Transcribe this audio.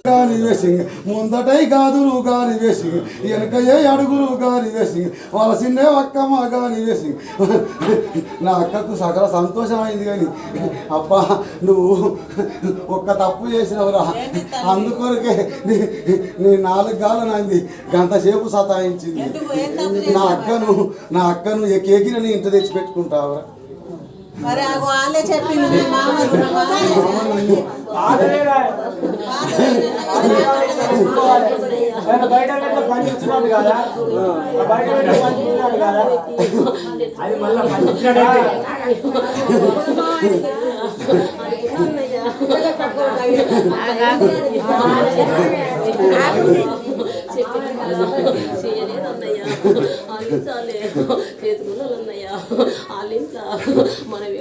గాని వేసి ముందటై గాదులు గాని వేసి వెనకయ్యే అడుగులు గాని వేసి వాళ్ళ చిన్నే అక్కమ్మ గాని వేసి నా అక్కకు సకల సంతోషమైంది. కానీ అబ్బా నువ్వు ఒక్క తప్పు చేసినవురా, అందుకొరకే నీ 4 గాలనైంది గంటసేపు సతాయించింది. నా అక్కను కేకిన నీ ఇంట తెచ్చి పెట్టుకుంటావురా. మరి వాళ్ళే చెప్పింది బయట పంచుతున్నాడు కదా, బయట పంచుతున్నాడు కదా, అది మళ్ళీ చేయలేదన్నయ్యా. వాళ్ళు చాలే చేతుకున్నాళ్ళన్నయ్యా. వాళ్ళ ఇంట్లో మనం